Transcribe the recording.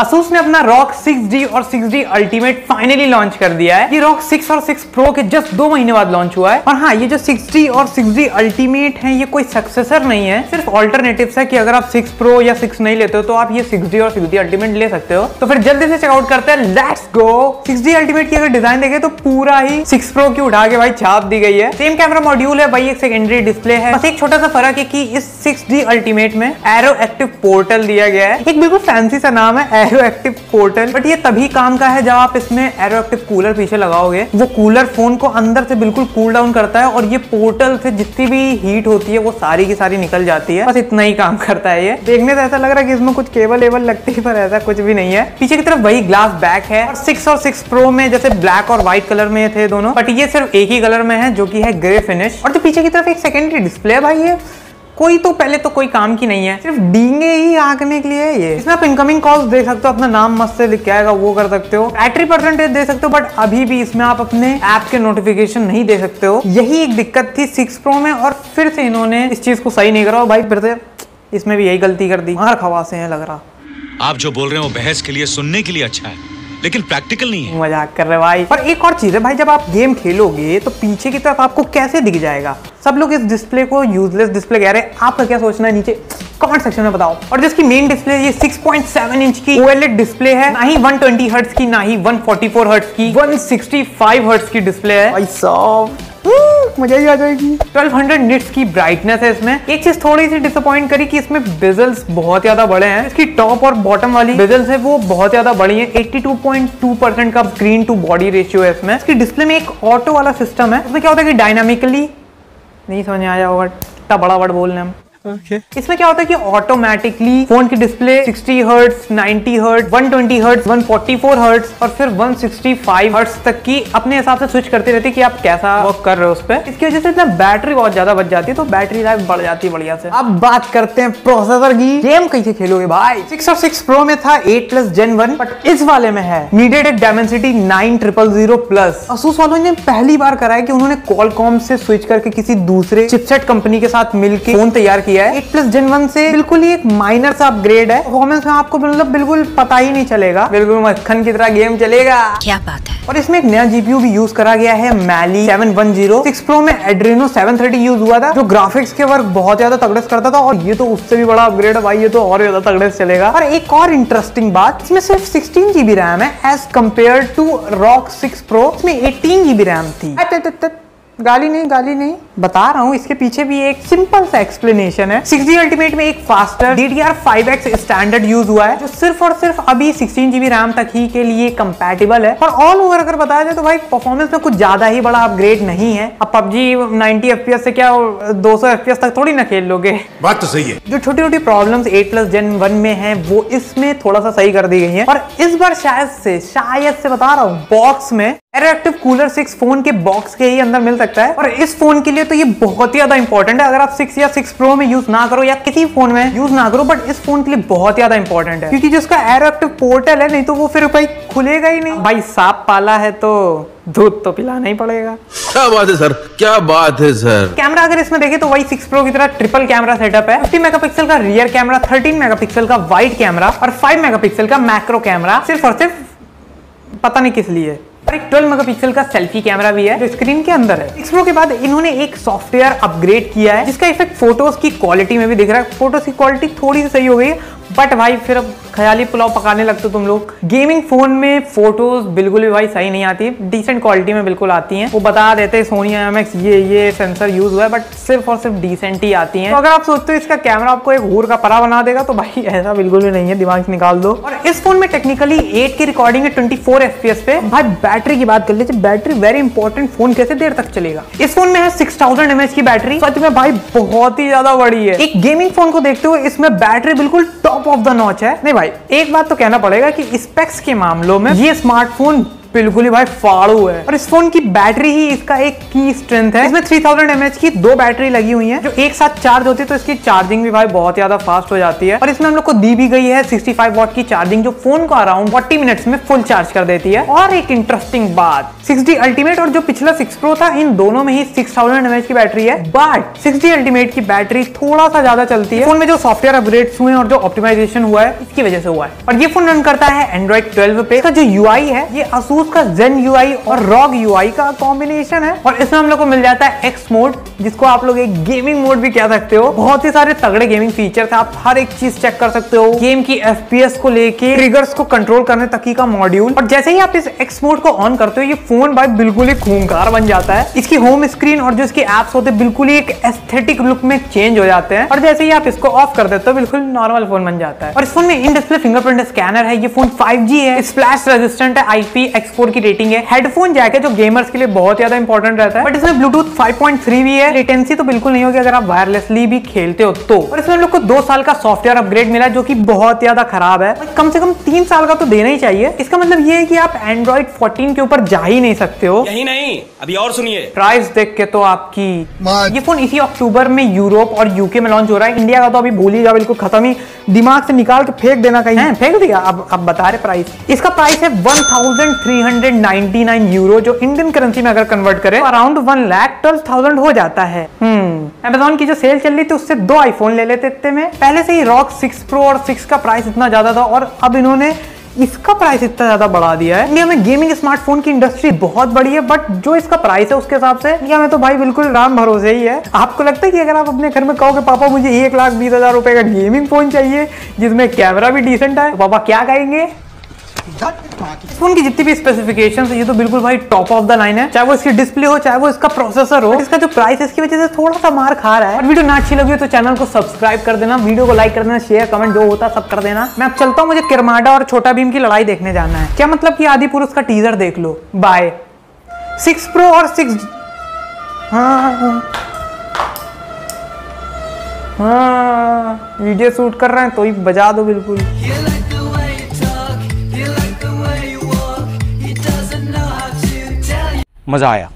Asus ने अपना ROG 6D और 6D Ultimate फाइनली लॉन्च कर दिया है। ये ROG 6 और 6 Pro के जस्ट 2 महीने बाद लॉन्च हुआ है। और हाँ, ये जो 6D और 6D Ultimate है ये कोई सक्सेसर नहीं है, सिर्फ ऑल्टरनेटिव्स है कि अगर आप 6 Pro या 6 नहीं लेते हो तो आप ये 6D और 6D Ultimate ले सकते हो। तो फिर जल्दी से चेकआउट करते हैं, लेट्स गो। 6D Ultimate की अगर डिजाइन देखें तो पूरा ही 6 Pro की उठा के भाई छाप दी गई है। सेम कैमरा मॉड्यूल है भाई, एक सेकेंडरी डिस्प्ले है। बस एक छोटा सा फर्क है कि इस 6D Ultimate में एरो एक्टिव पोर्टल दिया गया है। एक बिल्कुल फैंसी सा नाम है एरो एक्टिव पोर्टल, बट ये तभी काम का है जब आप इसमें एरो एक्टिव कूलर पीछे लगाओगे। वो कूलर फोन को अंदर से बिल्कुल कूल डाउन करता है और ये पोर्टल से जितनी भी हीट होती है वो सारी की सारी निकल जाती है। बस इतना ही काम करता है ये। देखने से ऐसा लग रहा है कि इसमें कुछ केबल एबल लगती है, पर ऐसा कुछ भी नहीं है। पीछे की तरफ वही ग्लास बैक है। और 6 और 6 Pro में जैसे ब्लैक और व्हाइट कलर में थे दोनों, बट ये सिर्फ एक ही कलर में है जो कि है ग्रे फिनिश। और जो पीछे की तरफ एक सेकेंडरी डिस्प्ले है भाई, ये कोई तो पहले तो कोई काम की नहीं है, सिर्फ डींगे ही आंकने के लिए है ये। इसमें आप इनकमिंग कॉल्स देख सकते हो, अपना नाम मस्त से लिख के आएगा वो कर सकते हो, बैटरी परसेंटेज दे सकते हो, बट अभी भी इसमें आप अपने ऐप के नोटिफिकेशन नहीं दे सकते हो। यही एक दिक्कत थी 6 Pro में और फिर से इन्होंने इस चीज को सही नहीं करा भाई, फिर से इसमें भी यही गलती कर दी। मार खवासे हैं लग रहा। आप जो बोल रहे हो बहस के लिए सुनने के लिए अच्छा है, लेकिन प्रैक्टिकल नहीं है। मजाक कर रहे भाई। पर एक और चीज है भाई, जब आप गेम खेलोगे तो पीछे की तरफ आपको कैसे दिख जाएगा? सब लोग इस डिस्प्ले को यूजलेस डिस्प्ले कह रहे हैं, आपका क्या सोचना है नीचे कमेंट सेक्शन में बताओ। और जिसकी मेन डिस्प्ले ये 6.7 इंच की OLED डिस्प्ले है, ना ही 120 हर्ट्ज की, ना ही 144 हर्ट्ज की, 165 हर्ट्ज की डिस्प्ले है भाई साहब। मजा ही आ जाएगी। 1200 निट्स की ब्राइटनेस है इसमें। एक चीज थोड़ी सी डिसअपॉइंट करी कि इसमें बेजल्स बहुत ज्यादा बड़े हैं। इसकी टॉप और बॉटम वाली बेजल्स है वो बहुत ज्यादा बड़ी है। 82.2% का स्क्रीन टू बॉडी रेशियो है इसमें। इसकी डिस्प्ले में एक ऑटो वाला सिस्टम है। उसमें क्या होता है कि डायनामिकली, नहीं समझ में आया होगा इतना बड़ा वर्ड बोलने हम। इसमें क्या होता है कि ऑटोमेटिकली फोन की display 60 hertz, 90 hertz, 120 hertz, 144 hertz और फिर 165 हर्ट्ज तक की अपने हिसाब से स्विच करती रहती है कि आप कैसा वर्क कर रहे हो उस पर। इसकी वजह से इतना बैटरी बहुत ज्यादा बच जाती है, तो बैटरी लाइफ बढ़ जाती है बढ़िया से। अब बात करते हैं प्रोसेसर की। गेम कैसे खेलोगे भाई? 6 और 6 Pro में था 8+ Gen 1, बट इस वाले में है MediaTek Dimensity 9000+ Asus वालों ने पहली बार करा है कि उन्होंने Qualcomm से स्विच करके किसी दूसरे चिपसेट कंपनी के साथ मिलकर फोन तैयार किया है। 8+ Gen 1 से बिल्कुल ही एक माइनर सा अपग्रेड है। परफॉर्मेंस में आपको मतलब बिल्कुल पता ही नहीं चलेगा, बिल्कुल मक्खन की तरह गेम चलेगा। क्या बात है। और इसमें एक नया जीपीयू भी यूज करा गया है, Mali 710। 6 Pro में Adreno 730 यूज हुआ था, जो ग्राफिक्स के वर्क बहुत ज्यादा तगड़े करता था, और ये तो उससे भी बड़ा अपग्रेड है भाई, ये तो और ज्यादा तगड़े चलेगा। और एक और इंटरेस्टिंग बात, इसमें सिर्फ 16 GB रैम है as compare to ROG 6 Pro। इसमें 18 GB रैम थी। गाली नहीं बता रहा हूँ, इसके पीछे भी एक सिंपल सा एक्सप्लेनेशन है। 6D Ultimate में एक फास्टर DDR5X स्टैंडर्ड यूज हुआ है, जो सिर्फ और सिर्फ अभी 16 GB रैम तक ही के लिए कंपैटिबल है। और ऑल ओवर अगर बताया जाए तो भाई परफॉर्मेंस में कुछ ज्यादा ही बड़ा अपग्रेड नहीं है। अब PUBG 90 FPS से क्या 200 FPS तक थोड़ी ना खेल लोगे। बात तो सही है। जो छोटी छोटी प्रॉब्लम्स 8+ Gen 1 में है वो इसमें थोड़ा सा सही कर दी गई है। और इस बार शायद से बता रहा हूँ, बॉक्स में एरो एक्टिव कूलर 6 फोन के बॉक्स के ही अंदर मिल सकता है। और इस फोन के लिए तो ये बहुत ही ज्यादा इंपॉर्टेंट है। अगर आप 6 या 6 Pro में यूज ना करो या किसी फोन में यूज ना करो, बट इस फोन के लिए बहुत ज्यादा इंपॉर्टेंट है, क्योंकि जिसका एरो एक्टिव पोर्टल है, नहीं तो वो फिर भाई खुलेगा ही नहीं। भाई सांप पाला है तो दूध तो पिलाना ही पड़ेगा। क्या बात है सर, क्या बात है सर। कैमरा अगर इसमें देखे तो वही 6 Pro की तरह ट्रिपल कैमरा सेटअप है। 50 मेगापिक्सल का रियर कैमरा, 13 मेगापिक्सल का वाइड कैमरा और 5 मेगापिक्सल का मैक्रो कैमरा, सिर्फ और सिर्फ पता नहीं किस लिए। और एक 12 मेगापिक्सल का सेल्फी कैमरा भी है जो स्क्रीन के अंदर है। 6 Pro के बाद इन्होंने एक सॉफ्टवेयर अपग्रेड किया है, जिसका इफेक्ट फोटोज की क्वालिटी में भी दिख रहा है। फोटोज की क्वालिटी थोड़ी सी सही हो गई है, बट भाई फिर अब ख्याली पुलाव पकाने लगते हो तुम लोग। गेमिंग फोन में फोटोज बिल्कुल भी भाई सही नहीं आती, डिसेंट क्वालिटी में बिल्कुल आती हैं। वो बता देते हैं Sony IMX ये सेंसर यूज हुआ है, बट सिर्फ और सिर्फ डिसेंट ही आती हैं। तो अगर आप सोचते हो इसका कैमरा आपको एक हूर का परा बना देगा, तो भाई ऐसा बिल्कुल भी नहीं है, दिमाग से निकाल दो। और इस फोन में टेक्निकली 8 की रिकॉर्डिंग है 24 FPS पे। भाई बैटरी की बात कर लीजिए, बैटरी वेरी इंपॉर्टेंट, फोन कैसे देर तक चलेगा। इस फोन में है 6000 mAh की बैटरी, सच में भाई बहुत ही ज्यादा बड़ी है। एक गेमिंग फोन को देखते हुए इसमें बैटरी बिल्कुल टॉप ऑफ द नॉच है। नहीं भाई, एक बात तो कहना पड़ेगा कि स्पेक्स के मामलों में ये स्मार्टफोन बिल्कुल ही भाई फाड़ू है। और इस फोन की बैटरी ही इसका एक की स्ट्रेंथ है। इसमें 3000 mAh की 2 बैटरी लगी हुई है जो एक साथ चार्ज होती है, तो इसकी चार्जिंग भी भाई बहुत ज्यादा फास्ट हो जाती है। और इसमें हम लोग को दी भी गई है 65 वॉट की चार्जिंग, जो फोन को अराउंड 40 मिनट्स में फुल चार्ज कर देती है। और एक इंटरेस्टिंग बात, 6D अल्टीमेट और जो पिछला 6 Pro था, इन दोनों में ही 6000 mAh की बैटरी है, बट 6D अल्टीमेट की बैटरी थोड़ा सा ज्यादा चलती है। फोन में जो सॉफ्टवेयर अपग्रेड्स हुए और जो ऑप्टिमाइजेशन हुआ है, इसकी वजह से हुआ है। और ये फोन रन करता है Android 12 पे। इसका जो UI है, ये Asus का Zen UI और ROG UI का कॉम्बिनेशन है। और इसमें हम लोग को मिल जाता है X मोड, जिसको आप लोग एक गेमिंग मोड भी कह सकते हो। बहुत ही सारे तगड़े गेमिंग फीचर थे, आप हर एक चीज चेक कर सकते हो, गेम की FPS को लेके ट्रिगर्स को कंट्रोल करने तक की का मॉड्यूल। और जैसे ही आप इस X मोड को ऑन करते हो, ये फोन भाई बिल्कुल ही खूंखार बन जाता है। इसकी होम स्क्रीन और जो इसके एप्स होते हैं बिल्कुल ही एक एस्थेटिक लुक में चेंज हो जाते हैं। और जैसे ही आप इसको ऑफ कर देते हो, बिल्कुल नॉर्मल फोन बन जाता है। और इस फोन में इन डिस्प्ले फिंगरप्रिंट स्कैनर है। ये फोन 5G है, स्प्लैश रेजिस्टेंट है, IPX4 की रेटिंग है। हेडफोन जैक है जो गेमर्स के लिए बहुत ज्यादा इंपॉर्टेंट रहता है। बट इसमें ब्लूटूथ 5.3 भी है। लेटेंसी तो बिल्कुल नहीं होगी अगर आप वायरलेसली भी खेलते हो तो। और इसमें हम लोग को 2 साल का सॉफ्टवेयर अपग्रेड मिला, जो कि बहुत ज्यादा खराब है। कम से कम 3 साल का तो देना ही चाहिए। इसका मतलब ये है कि आप Android 14 के ऊपर जा ही नहीं सकते हो। यही नहीं, अभी और सुनिए। प्राइस देख के तो आपकी ये फोन इसी अक्टूबर में यूरोप और यूके में लॉन्च हो रहा है। इंडिया का तो अभी भूलिएगा, बिल्कुल खत्म ही, दिमाग से निकाल के फेंक देना कहीं है, फेंक दिया। अब बता रहे प्राइस, इसका प्राइस है 1399 यूरो, जो इंडियन करेंसी में अगर कन्वर्ट करें तो अराउंड 1,12,000 हो जाता है। Amazon की जो सेल चल रही थी, उससे 2 आईफोन ले लेते इतने में। पहले से ही ROG 6 Pro और 6 का प्राइस इतना ज्यादा था, और अब इन्होंने इसका प्राइस इतना ज्यादा बढ़ा दिया है। इंडिया में गेमिंग स्मार्टफोन की इंडस्ट्री बहुत बड़ी है, बट जो इसका प्राइस है उसके हिसाब से इंडिया में तो भाई बिल्कुल राम भरोसे ही है। आपको लगता है कि अगर आप अपने घर में कहोगे पापा मुझे 1,20,000 रुपए का गेमिंग फोन चाहिए जिसमें कैमरा भी डिसेंट है, तो पापा क्या कहेंगे? फोन की जितनी भी स्पेसिफिकेशन है, ये तो बिल्कुल भाई टॉप ऑफ द लाइन है। चाहे वो इसकी डिस्प्ले हो, चाहे वो इसका प्रोसेसर हो। इसका जो प्राइस है, इसकी वजह से थोड़ा सा मार खा रहा है। और वीडियो ना अच्छी लगी हो तो चैनल को सब्सक्राइब कर देना, वीडियो को लाइक कर देना, शेयर कमेंट जो होता है सब कर देना। मैं अब चलता हूँ, मुझे किरमाडा और छोटा भीम की लड़ाई देखने जाना है। क्या मतलब कि आदि पुरुष का टीजर देख लो। बाय। 6 Pro और 6 हाँ वीडियो शूट कर रहे हैं तो ही बजा दो बिल्कुल। मजा आया।